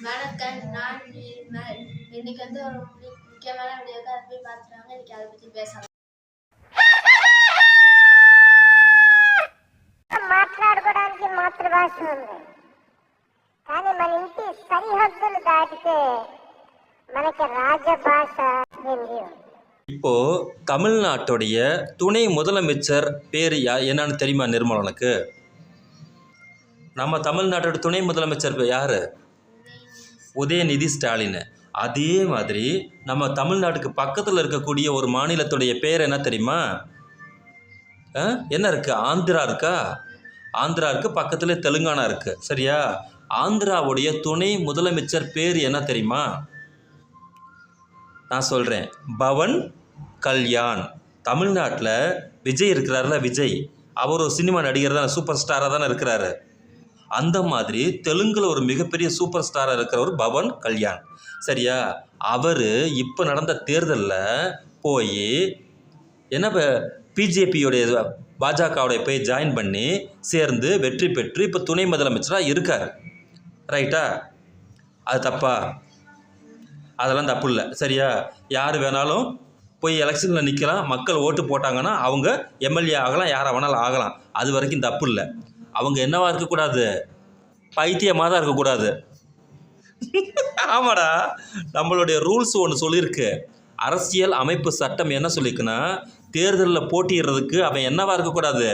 வணக்கம். நான் இன்னைக்கு ஒரு முக்கியமான வீடியோக்கு அதை போய் பார்த்துருவாங்க. இன்னைக்கு அதை பற்றி பேசலாம். మాట్లాడుకోవడానికి మాతృభాష ఉంది, కానీ మన ఇంటి సరిహద్దులు దాటితే మనకి రాజభాష హిందీ ఉంది. இப்போ தமிழ்நாட்டுடைய துணை முதலமைச்சர் பேர் என்னன்னு தெரியுமா நிர்மலனுக்கு? நம்ம தமிழ்நாட்டோட துணை முதலமைச்சர் யார்? உதயநிதி ஸ்டாலின். அதே மாதிரி நம்ம தமிழ்நாட்டுக்கு பக்கத்தில் இருக்கக்கூடிய ஒரு மாநிலத்துடைய பேர் என்ன தெரியுமா? என்ன இருக்குது? ஆந்திரா இருக்கா? ஆந்திரா இருக்குது, பக்கத்தில் தெலுங்கானா இருக்குது. சரியா? ஆந்திராவுடைய துணை முதலமைச்சர் பேர் என்ன தெரியுமா? நான் சொல்கிறேன், பவன் கல்யாண். தமிழ்நாட்டில் விஜய் இருக்கிறார்ல, விஜய் அவர் ஒரு சினிமா நடிகர் தானே, சூப்பர் ஸ்டாராக தானே இருக்கிறாரு. அந்த மாதிரி தெலுங்கில் ஒரு மிகப்பெரிய சூப்பர் ஸ்டாராக இருக்கிறவர் பவன் கல்யாண். சரியா? அவர் இப்போ நடந்த தேர்தலில் போய் என்ன பிஜேபியோடைய பாஜகவுடைய போய் ஜாயின் பண்ணி சேர்ந்து வெற்றி பெற்று இப்போ துணை முதலமைச்சராக இருக்கார். ரைட்டா? அது தப்பா? அதெல்லாம் தப்பு இல்லை. சரியா? யார் வேணாலும் போய் எலெக்ஷனில் நிற்கலாம், மக்கள் ஓட்டு போட்டாங்கன்னா அவங்க எம்எல்ஏ ஆகலாம், யாரை வேணாலும் ஆகலாம். அது வரைக்கும் தப்பு இல்லை. அவங்க என்னவா இருக்கக்கூடாது? பைத்தியமாக தான் இருக்கக்கூடாது. ஆமாடா, நம்மளுடைய ரூல்ஸ் ஒன்று சொல்லியிருக்கு. அரசியல் அமைப்பு சட்டம் என்ன சொல்லியிருக்குன்னா, தேர்தலில் போட்டிடுறதுக்கு அவன் என்னவா இருக்கக்கூடாது?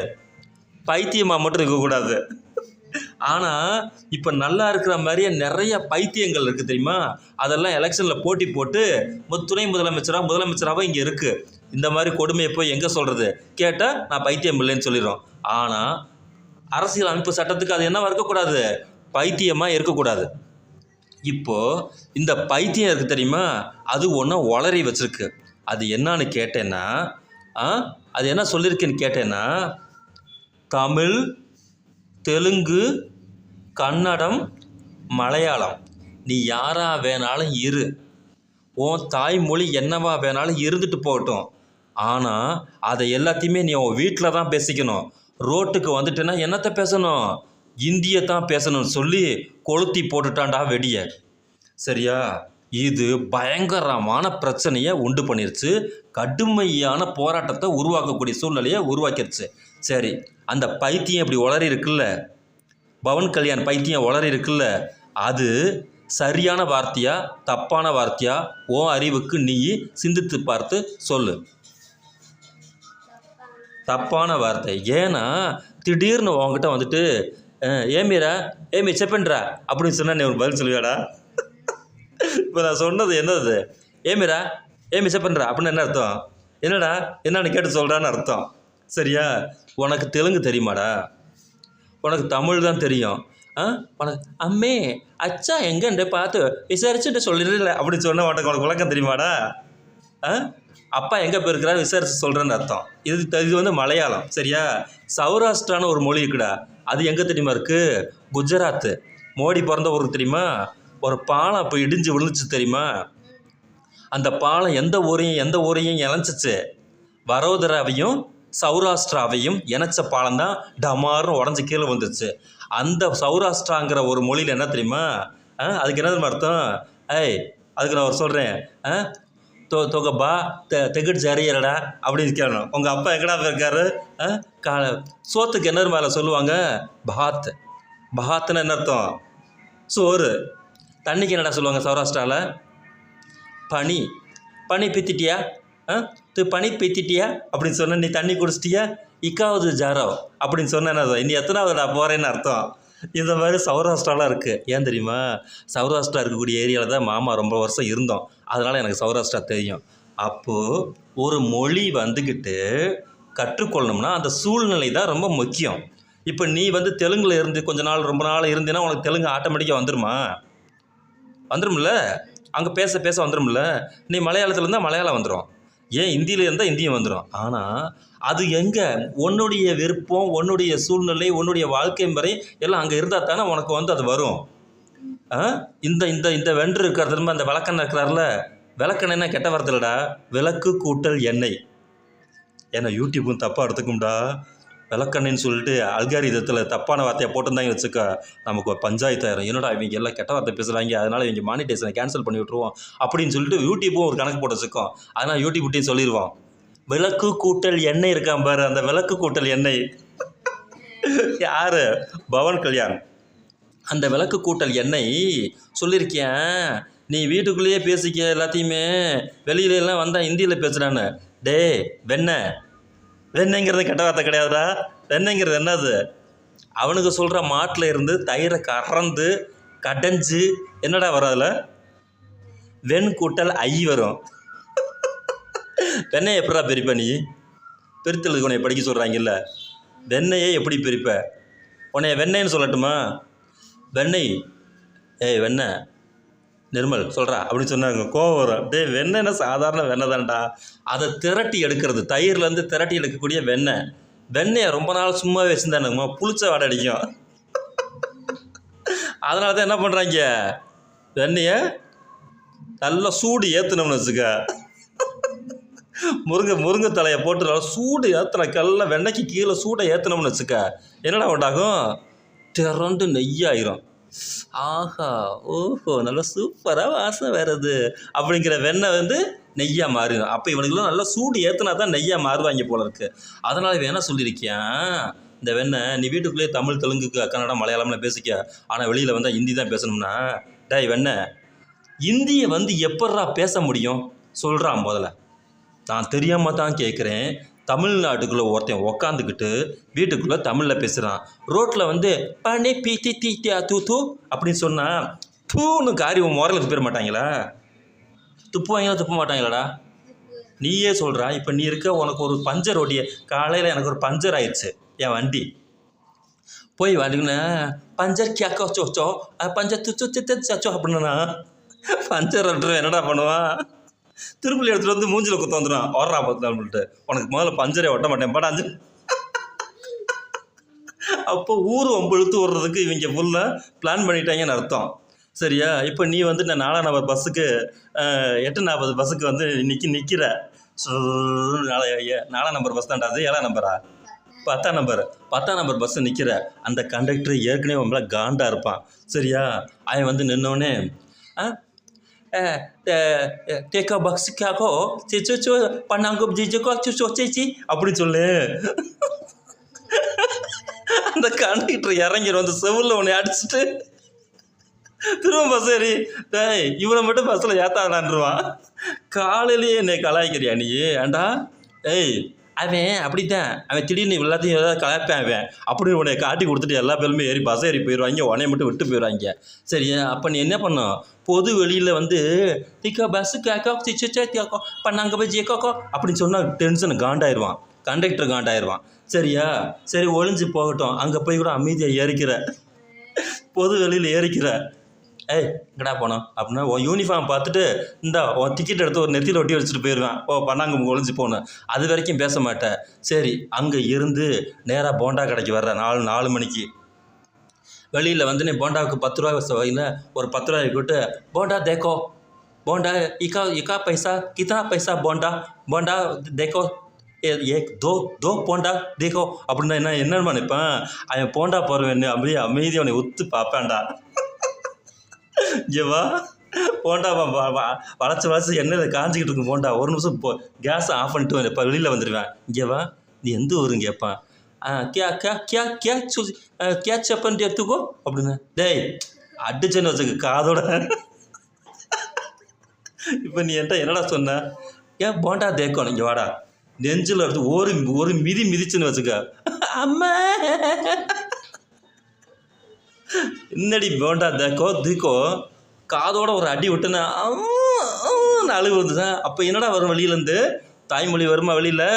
பைத்தியமாக மட்டும் இருக்கக்கூடாது. ஆனால் இப்போ நல்லா இருக்கிற மாதிரியே நிறைய பைத்தியங்கள் இருக்குது தெரியுமா? அதெல்லாம் எலெக்ஷனில் போட்டி போட்டு துணை முதலமைச்சராக இங்கே இருக்குது. இந்த மாதிரி கொடுமையை போய் எங்கே சொல்கிறது? கேட்டால் நான் பைத்தியம் இல்லைன்னு சொல்லிடுறோம். ஆனால் அரசியல் அமைப்பு சட்டத்துக்கு அது என்னவா இருக்கக்கூடாது? பைத்தியமாக இருக்கக்கூடாது. இப்போது இந்த பைத்தியம் இருக்குது தெரியுமா, அது ஒன்று உளறி வச்சுருக்கு. அது என்னான்னு கேட்டேன்னா, அது என்ன சொல்லியிருக்குன்னு கேட்டேன்னா, தமிழ், தெலுங்கு, கன்னடம், மலையாளம், நீ யாரா வேணாலும் இரு, உன் தாய்மொழி என்னவா வேணாலும் இருந்துட்டு போகட்டும். ஆனால் அதை எல்லாத்தையுமே நீ உன் வீட்டில் தான் பேசிக்கணும். ரோட்டுக்கு வந்துட்டேன்னா என்னத்தை பேசணும்? இந்தியை தான் பேசணும்னு சொல்லி கொளுத்தி போட்டுட்டான்டா வெடியை. சரியா? இது பயங்கரமான பிரச்சனையை உண்டு பண்ணிருச்சு. கடுமையான போராட்டத்தை உருவாக்கக்கூடிய சூழ்நிலையை உருவாக்கிருச்சு. சரி, அந்த பைத்தியம் இப்படி உளறி இருக்குல்ல, பவன் கல்யாண் பைத்தியம் உளறி இருக்குல்ல, அது சரியான வார்த்தையா தப்பான வார்த்தையா ஓ அறிவுக்கு நீ சிந்தித்து பார்த்து சொல்லு. தப்பான வார்த்தை. ஏன்னா திடீர்னு உங்ககிட்ட வந்துட்டு ஏமி செப்பன்றா அப்படின்னு சொன்னால் நீ ஒரு பதில் சொல்லுவியாடா? இப்போ நான் சொன்னது என்னது? ஏமி செப்பன்றா அப்படின்னு என்ன அர்த்தம்? என்னன்னு கேட்டு சொல்கிறான்னு அர்த்தம். சரியா? உனக்கு தெலுங்கு தெரியுமாடா? உனக்கு தமிழ் தான் தெரியும். உனக்கு அம்மே அச்சா எங்கன்ட்டு பார்த்து விசாரிச்சுட்டு சொல்லிடல அப்படின்னு சொன்னால் உனக்கு விளக்கம் தெரியுமாடா? அப்பா எங்கே போயிருக்கிறாரு விசாரிச்சு சொல்கிறேன்னு அர்த்தம். இது வந்து மலையாளம். சரியா? சௌராஷ்டிரான்னு ஒரு மொழி இருக்குடா. அது எங்கே தெரியுமா இருக்குது? குஜராத்து. மோடி பிறந்த ஊருக்கு தெரியுமா? ஒரு பாலம் இப்போ இடிஞ்சு விழுந்துச்சு தெரியுமா? அந்த பாலம் எந்த ஊரையும் இணைச்சிச்சு? வரோதராவையும் சௌராஷ்டிராவையும் இணைச்ச பாலம் தான் டமாரும் உடஞ்சி கீழே வந்துச்சு. அந்த சௌராஷ்டிராங்கிற ஒரு மொழியில் என்ன தெரியுமா? அதுக்கு என்ன தெரியுமா அர்த்தம்? அதுக்கு நான் ஒரு சொல்கிறேன். தொகப்பா தெகிட் ஜரியடா அப்படின்னு கேட்கணும். உங்கள் அப்பா எங்கடா போயிருக்காரு? சோத்துக்கு என்ன மேலே சொல்லுவாங்க? பஹாத்துன்னு என்ன அர்த்தம்? சோறு. தண்ணிக்கு என்னடா சொல்லுவாங்க சௌராஷ்டிராவில்? பனி பித்திட்டியா? பனி பித்திட்டியா அப்படின்னு சொன்ன நீ தண்ணி குடிச்சிட்டியா? இக்காவது ஜாரோ அப்படின்னு சொன்ன இனி எத்தனாவது நான் போகிறேன்னு அர்த்தம். இந்த மாதிரி சௌராஷ்டிராலாம் இருக்குது. ஏன் தெரியுமா? சௌராஷ்டிரா இருக்கக்கூடிய ஏரியாவில் தான் மாமா ரொம்ப வருஷம் இருந்தோம். அதனால் எனக்கு சௌராஷ்டிரா தெரியும். அப்போது ஒரு மொழி வந்துக்கிட்டு கற்றுக்கொள்ளணும்னா அந்த சூழ்நிலை தான் ரொம்ப முக்கியம். இப்போ நீ வந்து தெலுங்கில் இருந்து ரொம்ப நாள் இருந்தீன்னா உனக்கு தெலுங்கு ஆட்டோமேட்டிக்காக வந்துடும்ல. அங்கே பேச வந்துடும்ல. நீ மலையாளத்தில் இருந்தால் மலையாளம் வந்துடும். ஏன் இந்தியில் இருந்தால் இந்தியும் வந்துடும். ஆனால் அது எங்கே? உன்னுடைய விருப்பம், உன்னுடைய சூழ்நிலை, உன்னுடைய வாழ்க்கை முறை எல்லாம் அங்கே இருந்தால் தானே உனக்கு வந்து அது வரும். இந்த இந்த இந்த வென்று இருக்கிறது திரும்ப அந்த விளக்கெண்ணெய் இருக்கிறார்ல, விளக்கெண்ணெய்னா கெட்ட வார்த்தை இல்லைடா, விளக்கு கூட்டல் எண்ணெய். ஏன்னா யூடியூப்பும் தப்பாக எடுத்துக்கும்டா. விளக்கண்ணின்னு சொல்லிட்டு அல்காரிதத்தில் தப்பான வார்த்தையை போட்டிருந்தாங்கன்னு வச்சுக்க நமக்கு ஒரு பஞ்சாயத்து ஆயிரும். என்னடா இவங்க எல்லாம் கெட்ட வார்த்தை பேசுகிறாங்க, அதனால் இவங்க மானிட்டேஷனை கேன்சல் பண்ணி விட்ருவோம் அப்படின்னு சொல்லிட்டு யூடியூப்பும் ஒரு கணக்கு போட்டு வச்சுக்கோம். அதனால் யூடியூப்கிட்டையும் சொல்லிடுவோம், விளக்கு கூட்டல் எண்ணெய் இருக்கான் பாரு, அந்த விளக்கு கூட்டல் எண்ணெய் யார்? பவன் கல்யாண். அந்த விளக்கு கூட்டல் எண்ணெய் சொல்லியிருக்கேன், நீ வீட்டுக்குள்ளேயே பேசிக்க எல்லாத்தையுமே, வெளியிலலாம் வந்தால் ஹிந்தியில் பேசுகிறான்னு. டே வெண்ணெய், வெண்ணெய்ங்கிறது கெட்ட வார்த்தை கிடையாதுடா. வெண்ணெய்ங்கிறது என்னது? அவனுக்கு சொல்கிற மாட்டில் இருந்து தயிரை கறந்து கடைஞ்சி என்னடா வரும் அதில்? வெண் கூட்டல் ஐ வரும். வெண்ணெயை எப்படா பிரிப்ப நீ? பிரித்தலுக்கு உன்னை படிக்க சொல்கிறாங்கல்ல, வெண்ணெயை எப்படி பிரிப்ப? உன்னைய வெண்ணெய்ன்னு சொல்லட்டுமா? வெண்ணெய், ஏய் வெண்ணெய் நிர்மல் சொல்கிறா அப்படின்னு சொன்னாங்க. கோவம் வரும். டே வெண்ணெய்னா சாதாரண வெண்ணெய் தான்டா, அதை திரட்டி எடுக்கிறது, தயிர்லேருந்து திரட்டி எடுக்கக்கூடிய வெண்ணெய். வெண்ணெயை ரொம்ப நாள் சும்மா வச்சுருந்தானுங்கம்மா, புளிச்ச வாடை அடிக்கும். அதனால தான் என்ன பண்ணுறாங்க, வெண்ணெயை நல்லா சூடு ஏற்றணும்னு வச்சுக்க, முருங்கை தலையை போட்டு நல்லா சூடு ஏற்றின கல்ல வெண்ணெய்க்கு கீழே சூடை ஏற்றினோம்னு வச்சுக்க, என்னடா உண்டாகும்? திரண்டு நெய்யாயிரும். ஆஹா ஓஹோ நல்லா சூப்பராக வாசம் வருது அப்படிங்கிற வெண்ணெய் வந்து நெய்யாக மாறிடும். அப்போ இவனுக்குலாம் நல்லா சூடு ஏற்றினா தான் நெய்யாக மாறுவாங்க போல இருக்குது. அதனால் இவன் என்ன சொல்லியிருக்கேன், இந்த வெண்ணெய் நீ வீட்டுக்குள்ளேயே தமிழ், தெலுங்கு, கன்னடம், மலையாளம்லாம் பேசிக்க, ஆனால் வெளியில் வந்தால் ஹிந்தி தான் பேசணும்னா, டேய் வெண்ணெய் ஹிந்தியை வந்து எப்பட்றா பேச முடியும் சொல்கிறான். முதல்ல நான் தெரியாமல் தான் கேட்குறேன். தமிழ்நாட்டுக்குள்ளே ஒருத்தன் உக்காந்துக்கிட்டு வீட்டுக்குள்ளே தமிழில் பேசுகிறான், ரோட்டில் வந்து பனி பீத்தி தீத்தியா தூ தூ அப்படின்னு சொன்னால் தூன்னு காரி உன் முறையில் துப்பிட மாட்டாங்களா? துப்புவாங்களா துப்ப மாட்டாங்களாடா? நீயே சொல்கிறா. இப்போ நீ இருக்க, உனக்கு ஒரு பஞ்சர் ஓட்டிய, காலையில் எனக்கு ஒரு பஞ்சர் ஆயிடுச்சு என் வண்டி, போய் வண்டிங்கன்னா பஞ்சர் கேக்கோ சோச்சோ பஞ்சர் துச்சோ சச்சோ அப்படின்னா பஞ்சர் ஓட்டுறேன் என்னடா பண்ணுவான்? திருப்பள்ளி எடுத்துகிட்டு வந்து மூஞ்சில் குத்த வந்துடும். ஓடுறா பார்த்துட்டு, உனக்கு முதல்ல பஞ்சரே ஒட்ட மாட்டேன் படாஞ்சு. அப்போ ஊர் ஒம்பு இழுத்து விடுறதுக்கு இவங்க ஃபுல்லாக பிளான் பண்ணிட்டாங்கன்னு அர்த்தம். சரியா? இப்போ நீ வந்து நான் 4ஆம் நம்பர் பஸ்ஸுக்கு 8:40 பஸ்ஸுக்கு வந்து நிற்கிற 4ஆம் நம்பர் பஸ் தான்டா, அது 7ஆம் நம்பரா 10ஆம் நம்பர் பஸ்ஸு நிற்கிற அந்த கண்டக்டர் ஏற்கனவே உங்களை காண்டாக இருப்பான். சரியா? அவன் வந்து நின்னோடனே தேக்கா பக்ஸ் கேக்கோ சோ பண்ணாங்க ஜிஜோக்கோ சோ சேச்சி அப்படின்னு சொல்லு. அந்த கண்டக்டர் இறங்கிடும், அந்த செவுலில் உன்னை அடிச்சுட்டு திரும்ப பஸ் ஏறி டேய் இவனை மட்டும் பஸ்ஸில் ஏற்றாடான்ருவான். காலையிலேயே என்னை கலாய்க்கிறியா நீ? ஏண்டா ஏய் அவன் அப்படித்தான், அவன் திடீர்னு எல்லாத்தையும் ஏதாவது கலாய்ப்பேன் அவன் அப்படின்னு உன்னை காட்டி கொடுத்துட்டு எல்லா பேருமே ஏறி பஸ் ஏறி போயிடுவாங்க, உன்னைய மட்டும் விட்டு போயிடுவாங்க. சரியா? அப்போ நீ என்ன பண்ணும், பொது வெளியில் வந்து திக்கா பஸ்ஸு கேக்கோ சிச்சோ கேக்கோ பண்ணாங்க போய் ஜேக்கோக்கோ அப்படின்னு சொன்னால் டென்ஷன் காண்டாயிடுவான், கண்டக்டர் காண்டாயிடுவான். சரியா? சரி ஒளிஞ்சு போகட்டும், அங்கே போய் கூட அமைதியாக ஏறிக்கிற, பொது வெளியில் ஏறிக்கிற. ஏய் எங்கடா போனோம் அப்படின்னா உன் யூனிஃபார்ம் பார்த்துட்டு இந்தா உன் டிக்கெட் எடுத்து ஒரு நெத்தியில் ஒட்டி வச்சுட்டு போயிடுவேன். பண்ணாங்க ஒழிஞ்சு போகணும், அது வரைக்கும் பேச மாட்டேன். சரி அங்கே இருந்து நேராக போண்டா கடைக்கு வர்ற 4 மணிக்கு வெளியில் வந்து நீ போண்டாவுக்கு 10 ரூபா வகையில் ஒரு 10 ரூபாய் விட்டு போண்டா தேக்கோ போண்டா இக்கா பைசா கித்தனா பைசா போண்டா தேக்கோ ஏக் தோ போண்டா தேக்கோ அப்படின்னா என்னன்னு நினைப்பேன். அவன் போண்டா போடுவேன்னு அப்படியே அமைதியாக அவனை ஒத்து பார்ப்பேன்டா. இங்கேவா போண்டா வளைச்சி எண்ணெயில் காஞ்சிக்கிட்டு இருக்கும் போண்டா, ஒரு நிமிஷம் கேஸை ஆஃப் பண்ணிட்டு இப்போ வெளியில் வந்துடுவேன். இங்கேவா நீ எந்த ஊருன்னு கேட்பான். கேச்சப்பன்னு எடுத்துக்கோ அப்படின்னு. டேய் அடிச்சேன்னு வச்சுக்க காதோட. இப்போ நீ என்கிட்ட என்னடா சொன்ன? ஏன் போண்டா தேக்கணும், இங்கே வாடா, நெஞ்சில் எடுத்து ஒரு மிதிச்சுன்னு வச்சுக்க. அம்மா என்னடி போண்டா தீக்கோ காதோட ஒரு அடி விட்டுனா அழுகு வந்துதான். அப்போ என்னடா வரும் வெளியிலேருந்து? தாய்மொழி வருமா வெளியில்?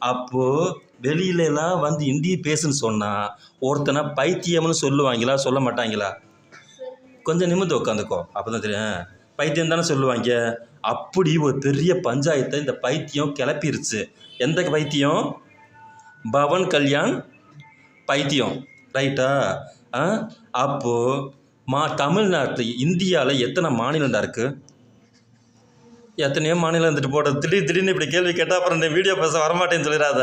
அப்போது வெளியிலலாம் வந்து ஹிந்தி பேசுன்னு சொன்னால் ஒருத்தனை பைத்தியம்னு சொல்லுவாங்களா சொல்ல மாட்டாங்களா? கொஞ்சம் நிமிர்ந்து உட்காந்துக்கோ, அப்போ தான் தெரியும். பைத்தியம் தானே சொல்லுவாங்க. அப்படி ஒரு பெரிய பஞ்சாயத்தை இந்த பைத்தியம் கிளப்பிருச்சு. எந்த பைத்தியம்? பவன் கல்யாண் பைத்தியம், ரைட்டா? அப்போது தமிழ்நாட்டில் இந்தியாவில் எத்தனை மாநிலம்டா இருக்குது? எத்தனையோ மாநிலம் இருந்துட்டு போட்டது திடீர்னு இப்படி கேள்வி கேட்டால் அப்புறம் இந்த வீடியோ பேச வரமாட்டேன்னு சொல்லிடாத.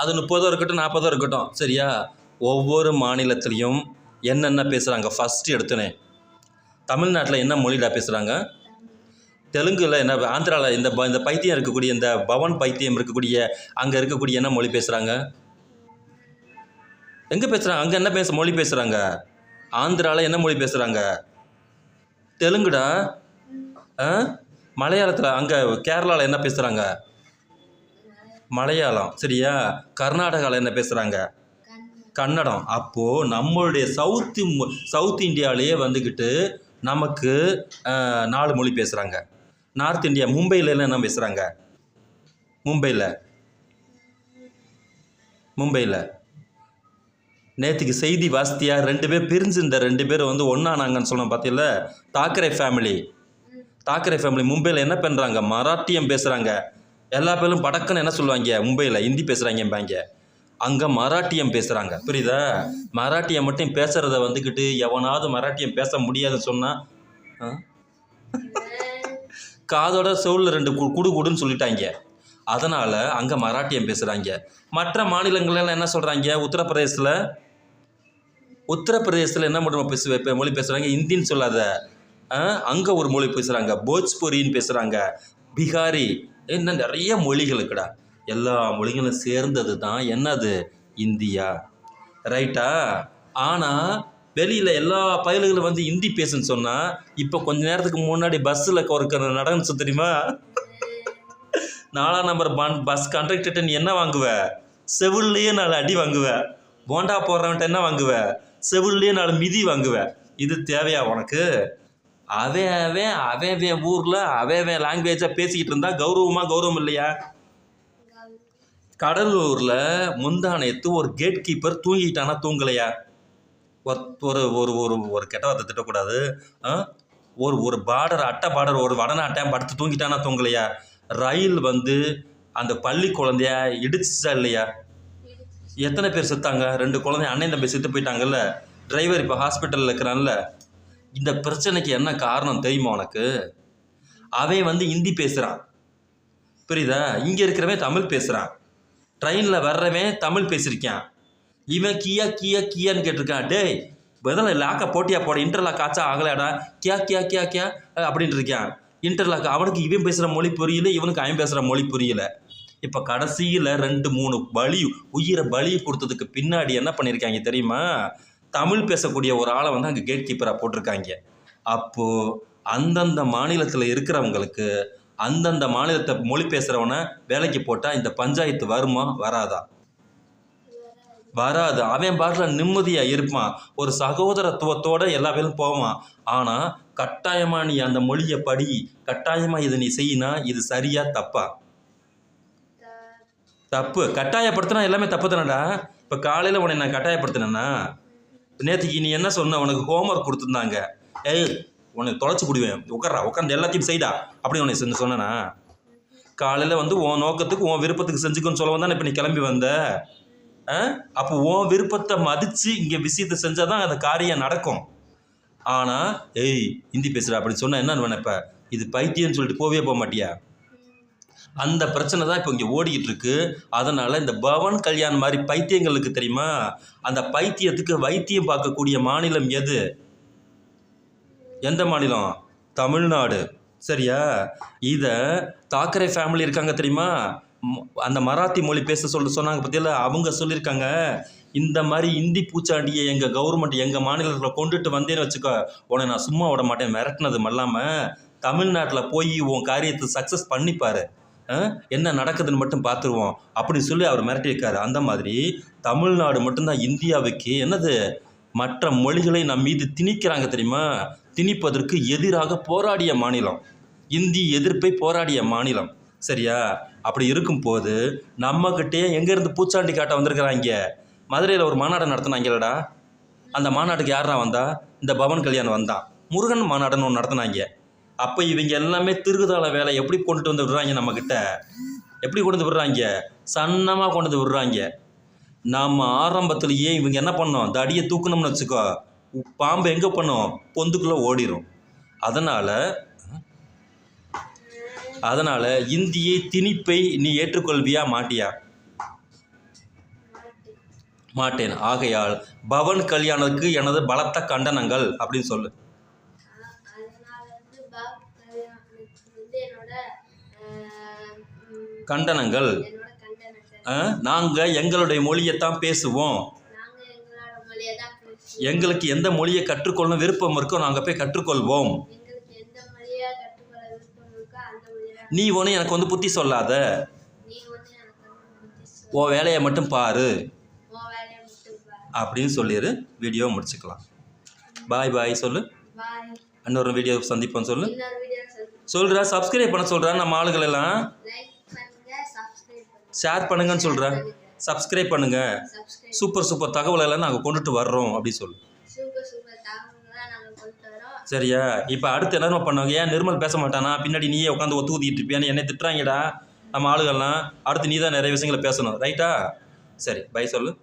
அது 30 இருக்கட்டும் 40 இருக்கட்டும் சரியா. ஒவ்வொரு மாநிலத்திலையும் என்னென்ன பேசுகிறாங்க ஃபஸ்ட்டு எடுத்துனே. தமிழ்நாட்டில் என்ன மொழிடா பேசுகிறாங்க? தெலுங்குல என்ன, ஆந்திராவில் இந்த பைத்தியம் இருக்கக்கூடிய இந்த பவன் பைத்தியம் இருக்கக்கூடிய அங்கே இருக்கக்கூடிய என்ன மொழி பேசுகிறாங்க? எங்கே பேசுகிறாங்க? அங்கே என்ன மொழி பேசுகிறாங்க? ஆந்திராவில் என்ன மொழி பேசுகிறாங்க? தெலுங்குடா. மலையாளத்தில் அங்கே கேரளாவில் என்ன பேசுகிறாங்க? மலையாளம் சரியா. கர்நாடகாவில் என்ன பேசுகிறாங்க? கன்னடம். அப்போது நம்மளுடைய சவுத் இந்தியாவிலேயே வந்துக்கிட்டு நமக்கு 4 மொழி பேசுகிறாங்க. நார்த் இந்தியா மும்பையில் என்ன பேசுகிறாங்க? மும்பையில் நேற்றுக்கு செய்தி வாசித்தியா? 2 பேர் பிரிஞ்சு இந்த 2 பேர் வந்து ஒன்றானாங்கன்னு சொன்னோம் பார்த்தீங்களா? தாக்கரே ஃபேமிலி மும்பையில் என்ன பண்ணுறாங்க? மராட்டியம் பேசுகிறாங்க. எல்லா பேரும் படக்குன்னு என்ன சொல்லுவாங்க? மும்பையில் ஹிந்தி பேசுகிறாங்கம்பாங்க, அங்கே மராட்டியம் பேசுகிறாங்க. புரியுதா? மராட்டியம் மட்டும் பேசுகிறத வந்துக்கிட்டு எவனாவது மராட்டியம் பேச முடியாதுன்னு சொன்னால் காதோட செவுலில் 2 குடுன்னு சொல்லிட்டாங்க. அதனால் அங்கே மராட்டியம் பேசுகிறாங்க. மற்ற மாநிலங்கள்லாம் என்ன சொல்கிறாங்க? உத்தரப்பிரதேசத்தில் என்ன மொழி பேசுகிறாங்க? ஹிந்தின்னு சொல்லாத, அங்கே ஒரு மொழி பேசுகிறாங்க, போஜ்புரின்னு பேசுகிறாங்க, பிகாரி, இன்னும் நிறைய மொழிகள் இருக்குடா. எல்லா மொழிகளும் சேர்ந்தது தான் என்னது? இந்தியா. ரைட்டா? ஆனால் வெளியில் எல்லா பயல்களும் வந்து ஹிந்தி பேசுன்னு சொன்னால் இப்போ கொஞ்ச நேரத்துக்கு முன்னாடி பஸ்ஸில் ஒரு நடந்துச்சு தெரியுமா? 4ஆம் நம்பர் பஸ் கண்டக்டர்கிட்ட நீ என்ன வாங்குவ? செவில்லையே 4 அடி வாங்குவ. போண்டா போடுறவன்ட்ட என்ன வாங்குவ? செவில்லையே 4 மிதி வாங்குவ. இது தேவையா உனக்கு? அவன் ஊரில் அவன் லாங்குவேஜாக பேசிக்கிட்டு இருந்தால் கௌரவம் இல்லையா? கடலூரில் முந்தானத்து ஒரு கேட் கீப்பர் தூங்கிட்டானா தூங்கலையா? ஒரு கெட்ட வார்த்தை திட்டக்கூடாது. ஒரு பார்டர் அட்டை பார்டர் ஒரு வடநாட்டையும் படுத்து தூங்கிட்டானா தூங்கலையா? ரயில் வந்து அந்த பள்ளி குழந்தைய இடிச்சா இல்லையா? எத்தனை பேர் செத்தாங்க? 2 குழந்தை அண்ணன் தம்பி செத்து போயிட்டாங்கல்ல. டிரைவர் இப்போ ஹாஸ்பிட்டலில் இருக்கிறான்ல. இந்த பிரச்சனைக்கு என்ன காரணம் தெரியுமா உனக்கு? அவன் வந்து ஹிந்தி பேசுகிறான், புரியுதா? இங்கே இருக்கிறவன் தமிழ் பேசுகிறான். ட்ரெயினில் வர்றவன் தமிழ் பேசியிருக்கான். இவன் கியான்னு கேட்டிருக்கான். டேய் பதில் லாக்கை போட்டியா போட, இன்டர்லாக் ஆச்சா ஆகலையாடா, கியா அப்படின்ட்டு இருக்கான். இன்டர்லாக் அவனுக்கு இவன் பேசுகிற மொழி புரியல, இவனுக்கு அவன் பேசுகிற மொழி புரியல. இப்போ கடைசியில் 2-3 உயிரை பலி கொடுத்ததுக்கு பின்னாடி என்ன பண்ணியிருக்காங்க தெரியுமா? தமிழ் பேசக்கூடிய ஒரு ஆளை வந்து அங்கே கேட் கீப்பராக போட்டிருக்காங்க. அப்போது அந்தந்த மாநிலத்தில் இருக்கிறவங்களுக்கு அந்தந்த மாநிலத்தை மொழி பேசுகிறவனை வேலைக்கு போட்டால் இந்த பஞ்சாயத்து வருமா? வராது. அவன் பாட்டில் நிம்மதியாக இருப்பான், ஒரு சகோதரத்துவத்தோடு எல்லா பேரும் போவான். ஆனால் கட்டாயமாக நீ அந்த மொழியை படி, கட்டாயமாக இதை நீ செய்யினா இது சரியா தப்பா? தப்பு. கட்டாயப்படுத்தினா எல்லாமே தப்பு தானடா. இப்போ காலையில் உன்னை நான் கட்டாயப்படுத்தினேன்னா, நேற்றுக்கு நீ என்ன சொன்ன? உனக்கு ஹோம்ஒர்க் கொடுத்துருந்தாங்க. உனக்கு தொலைச்சி போடுவேன், உட்காந்து எல்லாத்தையும் செய்டா அப்படின்னு உன்னை சொன்னேன்னா, காலையில் வந்து உன் நோக்கத்துக்கு உன் விருப்பத்துக்கு செஞ்சுக்கோன்னு சொல்ல வந்தானே இப்போ நீ கிளம்பி வந்த. அப்போ உன் விருப்பத்தை மதித்து இங்கே விஷயத்தை செஞ்சால் தான் அந்த காரியம் நடக்கும். ஆனால் ஹிந்தி பேசுகிறா அப்படின்னு சொன்னால் என்னன்னு நினைப்ப? இது பைத்தியம்னு சொல்லிட்டு போக மாட்டியா? அந்த பிரச்சனை தான் இப்போ இங்கே ஓடிக்கிட்டு இருக்கு. அதனால் இந்த பவன் கல்யாண் மாதிரி பைத்தியங்களுக்கு தெரியுமா, அந்த பைத்தியத்துக்கு வைத்தியம் பார்க்கக்கூடிய மாநிலம் எது? எந்த மாநிலம்? தமிழ்நாடு. சரியா? இதை தாக்கரே ஃபேமிலி இருக்காங்க தெரியுமா, அந்த மராத்தி மொழி பேச சொன்னாங்க பற்றியில், அவங்க சொல்லியிருக்காங்க, இந்த மாதிரி இந்தி பூச்சாண்டியை எங்கள் கவர்மெண்ட் எங்கள் மாநிலத்தில் கொண்டுட்டு வந்தேன்னு வச்சுக்கோ, உன்னை நான் சும்மா விட மாட்டேன். மிரட்டினது இல்லாமல் தமிழ்நாட்டில் போய் உன் காரியத்தை சக்ஸஸ் பண்ணிப்பார், என்ன நடக்குதுன்னு மட்டும் பார்த்துருவோம் அப்படின்னு சொல்லி அவர் மிரட்டியிருக்காரு. அந்த மாதிரி தமிழ்நாடு மட்டும்தான் இந்தியாவுக்கு என்னது மற்ற மொழிகளை நம் மீது திணிக்கிறாங்க தெரியுமா, திணிப்பதற்கு எதிராக போராடிய மாநிலம், இந்தி எதிர்ப்பை போராடிய மாநிலம். சரியா? அப்படி இருக்கும்போது நம்மக்கிட்டே எங்கேருந்து பூச்சாண்டி காட்ட வந்திருக்கிறாங்க? மதுரையில் ஒரு மாநாடு நடத்தினாங்களடா. அந்த மாநாட்டுக்கு யாரா வந்தா? இந்த பவன் கல்யாணம் வந்தான். முருகன் மாநாடுன்னு ஒன்று நடத்தினாங்க. அப்போ இவங்க எல்லாமே திருகுதாள வேலை எப்படி கொண்டுட்டு வந்து விடுறாங்க நம்மக்கிட்ட? எப்படி கொண்டு வந்து விடுறாங்க? சன்னமாக கொண்டு வந்து விடுறாங்க. நம்ம ஆரம்பத்துலேயே இவங்க என்ன பண்ணோம்? இந்த அடியை தூக்கணும்னு வச்சுக்கோ, பாம்பு எங்கே பண்ணோம்? பொந்துக்குள்ளே ஓடிடும். அதனால் அதனால் இந்தியை திணிப்பை நீ ஏற்றுக்கொள்வியா மாட்டியா? மாட்டேன். ஆகையால் பவன் கல்யாணுக்கு எனது பலத்த கண்டனங்கள் அப்படின்னு சொல்லு. அதனால வந்து பாப் கல்யாணுக்கு வந்து என்னோட கண்டனங்கள். கண்டனங்கள். நாங்கள் எங்களுடைய மொழியைத்தான் பேசுவோம். நாங்கள் எங்களோட மொழியை தான் பேசுவோம். எங்களுக்கு எந்த மொழியை கற்றுக்கொள்ளணும் விருப்பம் இருக்கோ நாங்கள் போய் கற்றுக்கொள்வோம். எங்களுக்கு எந்த மொழியை கற்றுக்கொள்ள விருப்பம் இருக்கோ அந்த மொழியை. நீ ஒன்று எனக்கு வந்து புத்தி சொல்லாத. நீ வந்து எனக்கு வந்து புத்தி சொல்லு. உன் வேலையை மட்டும் பாரு உன் வேலையை மட்டும் பாரு அப்படின்னு சொல்லிடு. வீடியோ முடிச்சுக்கலாம். பாய் பாய் சொல்லு. பாய். இன்னொரு வீடியோ சந்திப்போம் சொல்லு. இன்னொரு வீடியோ சொல்கிறா சப்ஸ்கிரைப் பண்ண சொல்கிறா. நம்ம ஆளுகள் எல்லாம் லைக் பண்ணுங்க, சப்ஸ்கிரைப் பண்ணுங்க, ஷேர் பண்ணுங்கன்னு சொல்கிறா. சப்ஸ்கிரைப் பண்ணுங்கள். சப்ஸ்கிரைப். சூப்பர் சூப்பர் தகவலெல்லாம் நாங்கள் கொண்டுட்டு வர்றோம் அப்படி சொல்லு. சூப்பர் சூப்பர் தகவல்களை நாங்கள் கொண்டு வரோம். சரியா? இப்போ அடுத்து என்ன பண்ணுவாங்க? ஏன் நிர்மல் பேச மாட்டானா? பின்னாடி நீயே உட்காந்து ஒத்து ஊதிட்டு இருப்பியான்னு என்னை திட்டுறாங்கடா நம்ம ஆளுகள்லாம். அடுத்து நீ தான் நிறைய விஷயங்களை பேசணும். ரைட்டா? சரி பை சொல்லு.